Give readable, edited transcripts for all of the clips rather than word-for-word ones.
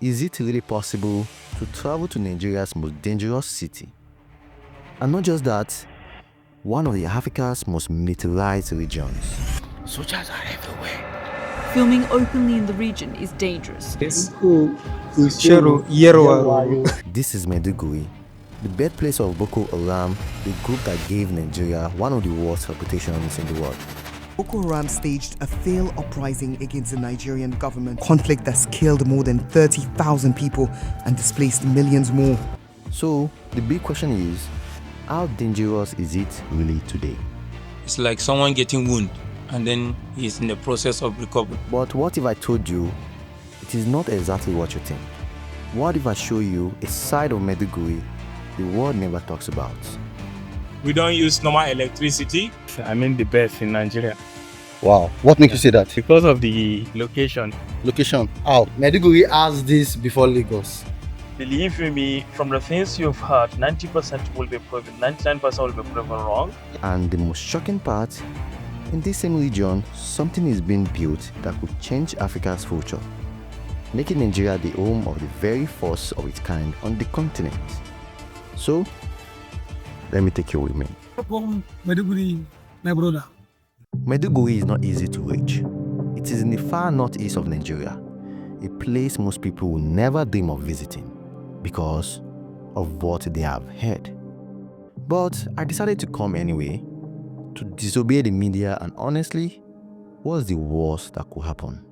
is it really possible to travel to Nigeria's most dangerous city? And not just that, one of Africa's most militarized regions. Soldiers are everywhere. Filming openly in the region is dangerous. Shehu. This is Maiduguri, the birthplace of Boko Haram, the group that gave Nigeria one of the worst reputations in the world. Boko Haram staged a failed uprising against the Nigerian government, conflict that's killed more than 30,000 people and displaced millions more. So, the big question is, how dangerous is it really today? It's like someone getting wounded and then he's in the process of recovery. But what if I told you it is not exactly what you think? What if I show you a side of Maiduguri the world never talks about? We don't use normal electricity. I mean the best in Nigeria. Wow, what makes you say that? Because of the location. Location. How? Maiduguri has this before Lagos. Believe me, from the things you've heard, 90% will be proven, 99% will be proven wrong. And the most shocking part, in this same region, something is being built that could change Africa's future, making Nigeria the home of the very first of its kind on the continent. So, let me take you with me. Maiduguri, my brother. Maiduguri is not easy to reach. It is in the far northeast of Nigeria, a place most people will never dream of visiting because of what they have heard. But I decided to come anyway, to disobey the media, and honestly, what's the worst that could happen?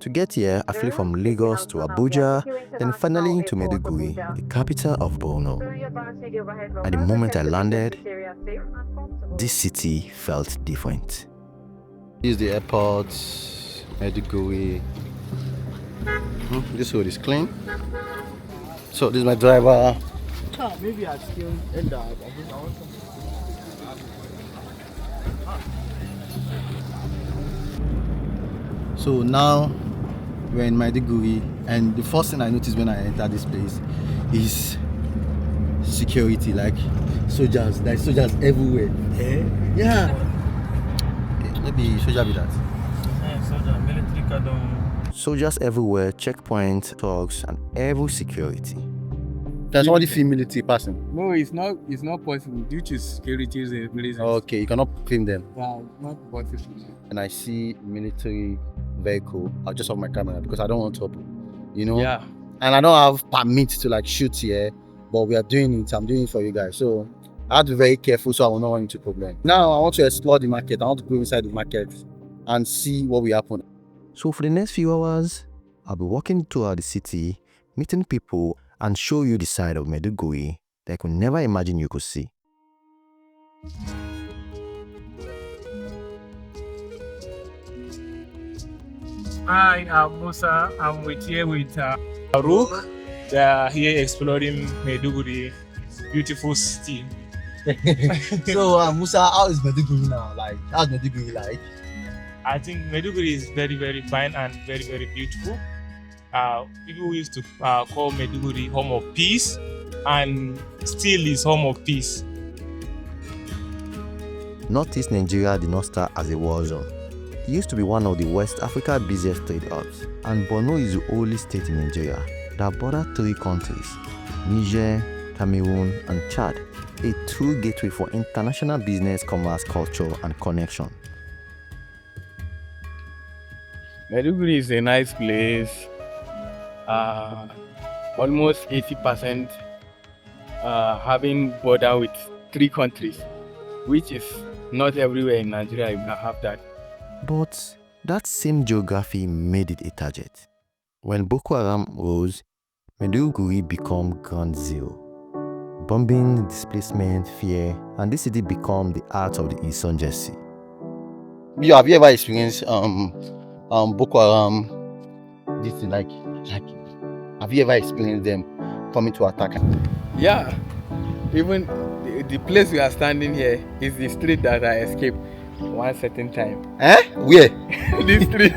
To get here, I flew from Lagos to Abuja, then finally to Maiduguri, the capital of Borno. At the moment I landed, this city felt different. This is the airport, Maiduguri. This road is clean. So this is my driver. Maybe I still end up. So now we're in Maiduguri, and the first thing I noticed when I entered this place is security, like soldiers. There's soldiers everywhere. Yeah. Maybe soldier be that. Soldier, military cordon. Soldiers everywhere, checkpoints, thugs, and every security. There's somebody feel military person. No, it's not possible due to security reasons. Okay, you cannot film them. Yeah, not possible. And I see military vehicle. I'll just off my camera because I don't want trouble. You know? Yeah. And I don't have permit to like shoot here, but we are doing it. I'm doing it for you guys. So I have to be very careful so I will not run into problem. Now I want to explore the market. I want to go inside the market and see what will happen. So for the next few hours, I'll be walking throughout the city, meeting people, and show you the side of Maiduguri that I could never imagine you could see. Hi, I'm Musa. I'm here with Farouk. They are here exploring Maiduguri, beautiful city. So Musa, how is Maiduguri now? Like, how's Maiduguri like? I think Maiduguri is very, very fine and very, very beautiful. People used to call Maiduguri home of peace, and still is home of peace. Northeast Nigeria did not start as a war zone. It used to be one of the West Africa's busiest trade hubs, and Borno is the only state in Nigeria that borders 3 countries, Niger, Cameroon, and Chad, a true gateway for international business, commerce, culture, and connection. Maiduguri is a nice place. Almost 80% having border with 3 countries, which is not everywhere in Nigeria you can have that. But that same geography made it a target. When Boko Haram rose, Maiduguri became ground zero. Bombing, displacement, fear, and this city became the heart of the insurgency. Have you ever experienced Boko Haram? This is like, have you ever experienced them coming to attack? Yeah, even the place we are standing here is the street that I escaped one certain time. Where? This street.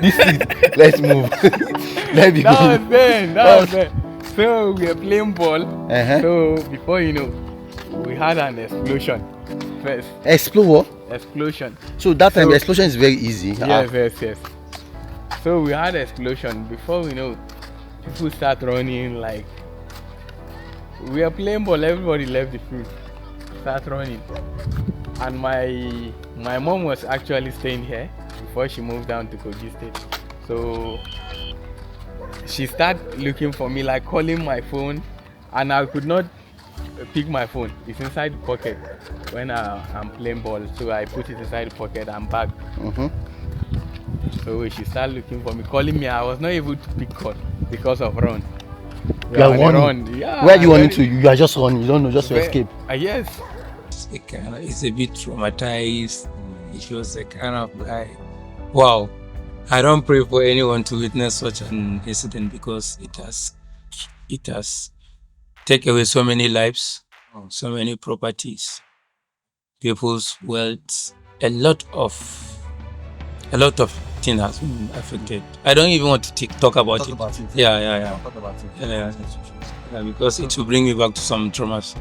Let's move. Let me That move. was then. So we were playing ball. So before you know, we had an explosion first. Explode what? Explosion. So that time the explosion is very easy. Yes. So we had explosion. Before we know, people start running. Like we are playing ball, everybody left the field, start running. And my mom was actually staying here before she moved down to Kogi State. So she started looking for me, like calling my phone, and I could not pick my phone. It's inside the pocket when I'm playing ball. So I put it inside the pocket and bag. So she started looking for me, calling me. I was not able to pick call because of run. You are running. Yeah, where are you running to? You are just running. You don't know, just to escape. Yes. It's a bit traumatized. It was a kind of like, wow. I don't pray for anyone to witness such an incident because it has taken away so many lives, so many properties, people's wealth. A lot of things has been affected. I don't even want to talk about it. Yeah. Talk about it. Yeah, because it will bring me back to some traumas.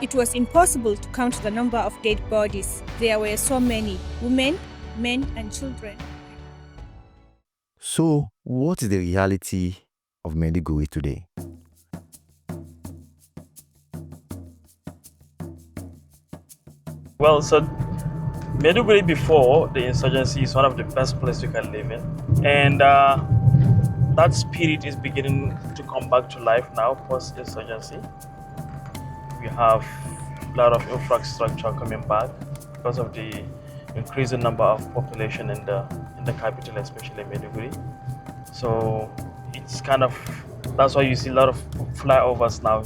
It was impossible to count the number of dead bodies. There were so many women, men, and children. So, what is the reality of Maiduguri today? Well, so Maiduguri before the insurgency is one of the best places you can live in. And that spirit is beginning to come back to life now, post-insurgency. We have a lot of infrastructure coming back because of the increasing number of population in the capital, especially Maiduguri. So it's kind of, that's why you see a lot of flyovers now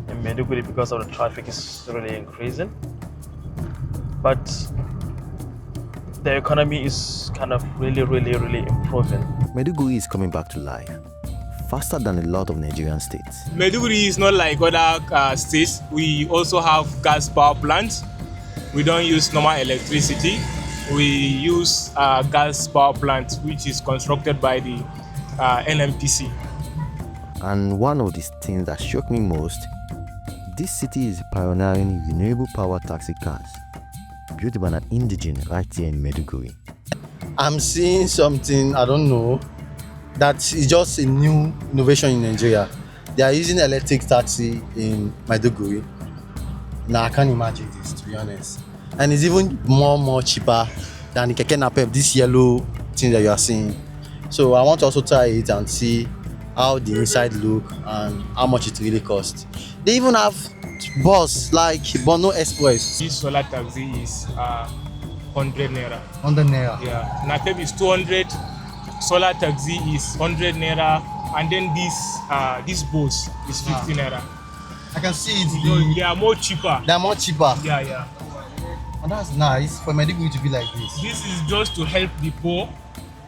in Maiduguri because of the traffic is really increasing. But the economy is kind of really improving. Maiduguri is coming back to life faster than a lot of Nigerian states. Maiduguri is not like other states. We also have gas power plants. We don't use normal electricity. We use gas power plant, which is constructed by the NMPC. And one of the things that shocked me most, this city is pioneering renewable power taxi cars, built by an indigene right here in Maiduguri. I'm seeing something, I don't know, that is just a new innovation in Nigeria. They are using electric taxi in Maiduguri. Now I can't imagine this, to be honest. And it's even more cheaper than the keke napep, this yellow thing that you are seeing. So I want to also try it and see how the inside look and how much it really costs. They even have bus like Borno Express. This solar taxi is 100 naira. 100 naira. Yeah, napep is 200. Solar taxi is 100 naira, and then this bus is 50 naira. I can see it. So they are more cheaper. They are more cheaper. Yeah. And that's nice for Maiduguri to be like this. This is just to help the poor.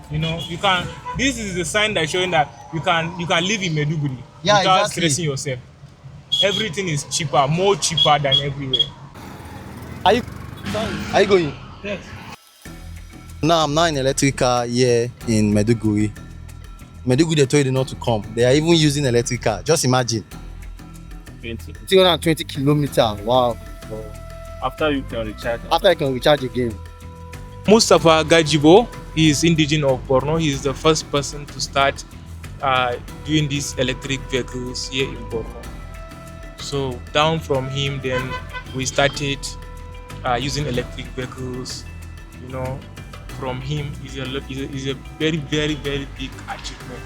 You know, you can. This is the sign that showing that you can live in Maiduguri without stressing yourself. Everything is cheaper, more cheaper than everywhere. Are you going? Yes. Now I'm in electric car here in Maiduguri. Maiduguri, they told you not to come. They are even using electric car. Just imagine. 320 kilometers. Wow. After you can recharge. After I can recharge again. Mustafa Gajibo, he is indigene of Borno. He is the first person to start doing these electric vehicles here in Borno. So down from him, then we started using electric vehicles. You know, from him is a very big achievement.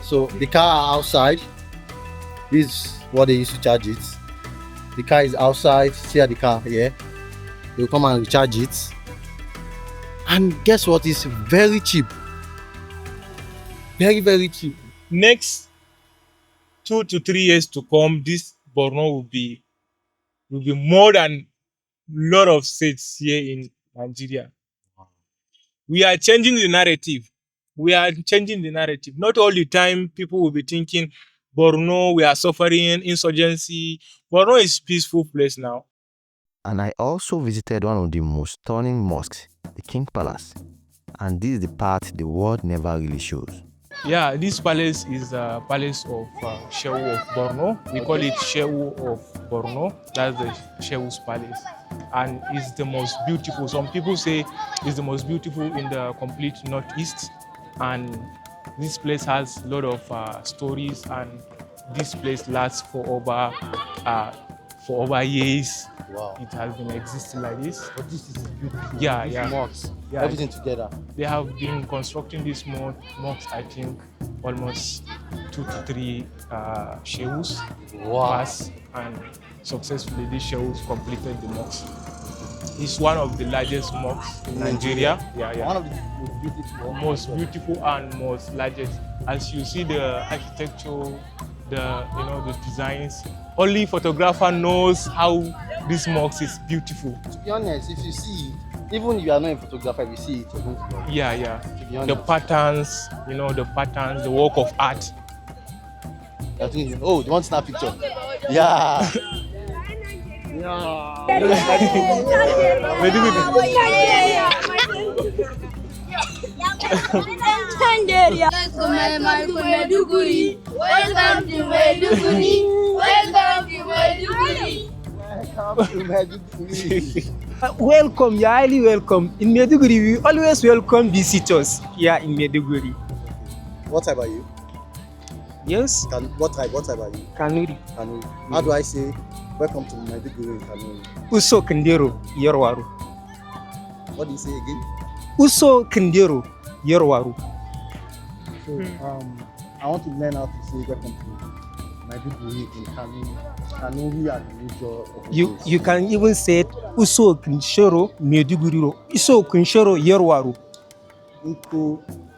So the car are outside. This is what they used to charge it. The car is outside. See the car here. They will come and recharge it. And guess what? It's very cheap. Very cheap. Next 2 to 3 years to come, this Borno will be more than lot of states here in Nigeria. We are changing the narrative. Not all the time people will be thinking Borno, we are suffering insurgency. Borno is a peaceful place now. And I also visited one of the most stunning mosques, the King Palace. And this is the part the world never really shows. Yeah, this palace is the palace of Shehu of Borno. We call it Shehu of Borno. That's the Shehu's palace. And it's the most beautiful. Some people say it's the most beautiful in the complete northeast. and this place has a lot of stories, and this place lasts for over years. Wow. It has been existing like this. But this is beautiful. Yeah, These yeah. mosques, Yeah. everything together. They have been constructing this mosque, I think, almost 2 to 3 Shehus Wow. pass, and successfully these Shehus completed the mosque. It's one of the largest mosques in Nigeria. Yeah, yeah. One of the Most beautiful and most largest. As you see the architecture, the designs. Only photographer knows how this mosque is beautiful. To be honest, if you see it, even if you are not a photographer, if you see it, you're going to love it. Yeah, yeah. To be The honest. patterns, the work of art. I think, oh, you want to snap picture? Yeah. Welcome to Maiduguri. Welcome to Maiduguri. Welcome to Maiduguri. Welcome, you're highly welcome. In Maiduguri, we always welcome visitors here in Maiduguri. What type are you? Yes, What type are you? Kanuri. Kanuri. How do I say welcome to Maiduguri in Kanuri? Uso Kendero, Yerwaru. What do you say again? Uso Kendero, Yerwaru. So, I want to learn how to say welcome to Maiduguri in Kanuri. Kanuri and Nijo. You can even say it, Uso Kinshoro, Maiduguri. Uso Kinshoro, Yerwaru.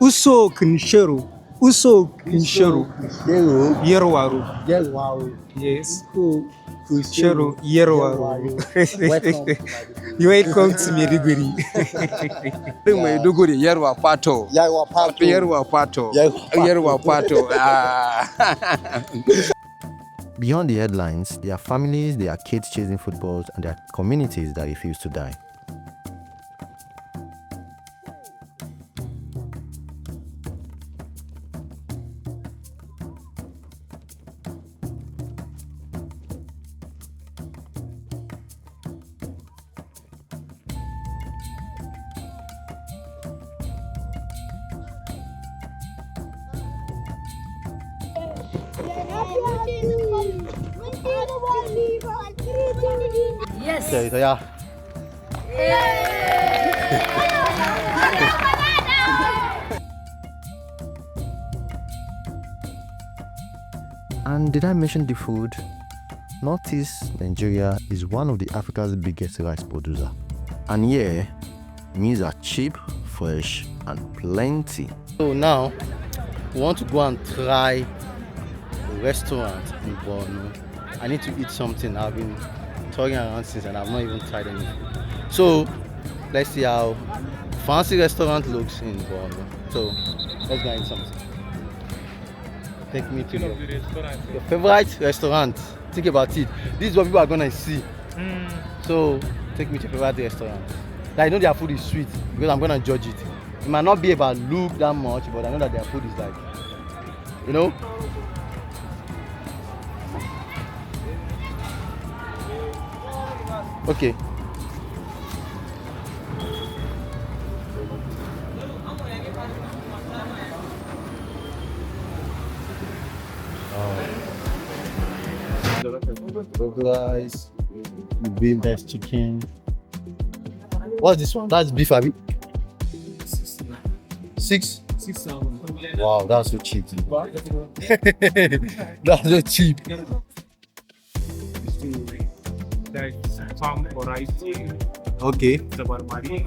Uso Kinshoro. Uso Kinshoro, Yerwaru. Yerwaru. Yes. Kinshoro, Yerwaru. You're welcome to Maiduguri. Maiduguri, Yerwa Pato. Yerwa Pato. Beyond the headlines, there are families, there are kids chasing footballs, and there are communities that refuse to die. Yes. Okay, so yeah. And did I mention the food? Northeast Nigeria is one of the Africa's biggest rice producer. And here, meals are cheap, fresh, and plenty. So now, we want to go and try a restaurant in Borno. I need to eat something. I've been touring around since and I've not even tried anything. So, let's see how fancy restaurant looks in Borno. So, let's go and eat something. Take me to your favorite restaurant. Think about it. This is what people are gonna see. So, take me to your favorite restaurant. Like, I know their food is sweet because I'm gonna judge it. It might not be about look that much, but I know that their food is like, you know. Okay. Rice, beef, there's chicken. What's this one? That's beef, abi? 6,000. Wow, that's so cheap. That's so cheap. Farm for rice. Okay. Zabarmari.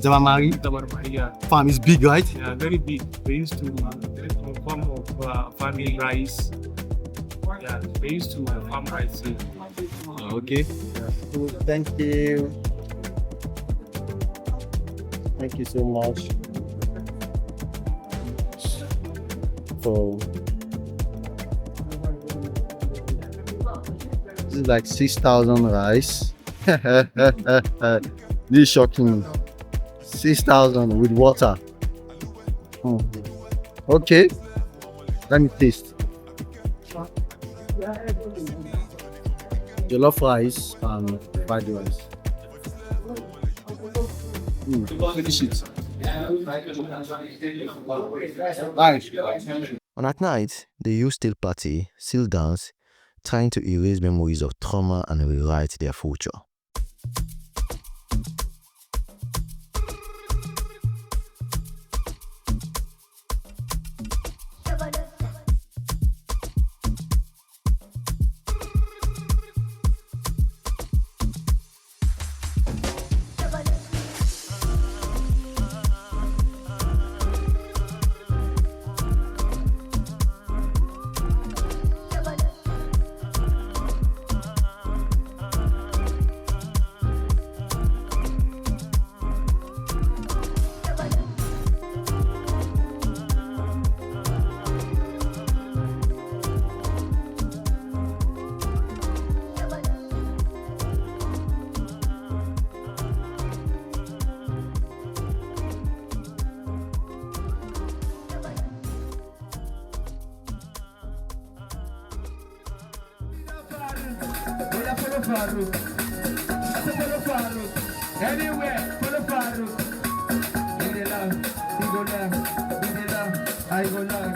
Zabamari. Yeah. Farm is big, right? Yeah, very big. They used to farm of farming rice. Yeah, they used to farm rice. Okay. Thank you. Thank you so much. So this is like 6,000 rice. This is shocking. 6,000 with water. Okay. Let me taste. Jollof rice and fried rice. Finish it. And at night, they use still party, still dance, trying to erase memories of trauma and rewrite their future. Anywhere, for the Farouk. Give it love, we go love. Give it love, I go love.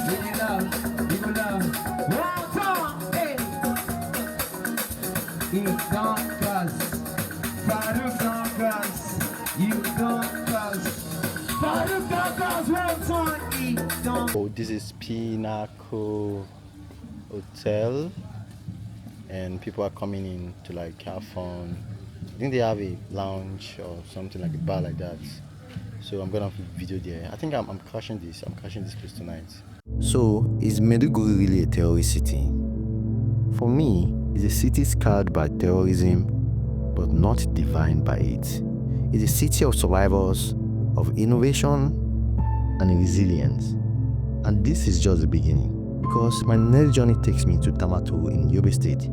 Give it love, we go love. One time, hey. You don't cuss. Farouk don't cuss. You don't cuss. Farouk don't cuss. One time, he don't. Oh, this is Pinnacle Hotel, and people are coming in to like have fun. I think they have a lounge or something like a bar like that. So I'm gonna video there. I think I'm crashing this. I'm crashing this place tonight. So, is Maiduguri really a terrorist city? For me, it's a city scarred by terrorism, but not defined by it. It's a city of survivors, of innovation, and resilience. And this is just the beginning, because my next journey takes me to Damaturu in Yobe State,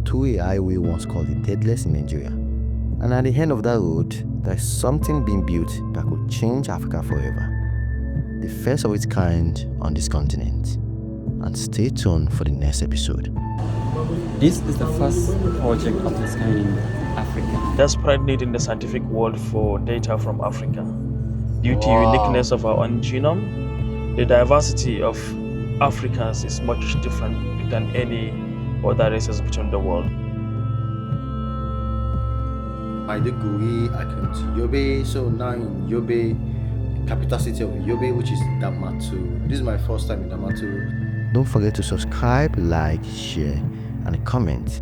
through a highway once called the Deadless in Nigeria. And at the end of that road, there's something being built that could change Africa forever. The first of its kind on this continent. And stay tuned for the next episode. This is the first project of this kind in Africa. Desperate need in the scientific world for data from Africa. Due to uniqueness of our own genome, the diversity of Africans is much different than any other races between the world. Maiduguri, I came to Yobe, so now in Yobe, capital city of Yobe, which is Damaturu. This is my first time in Damaturu. Don't forget to subscribe, like, share, and comment.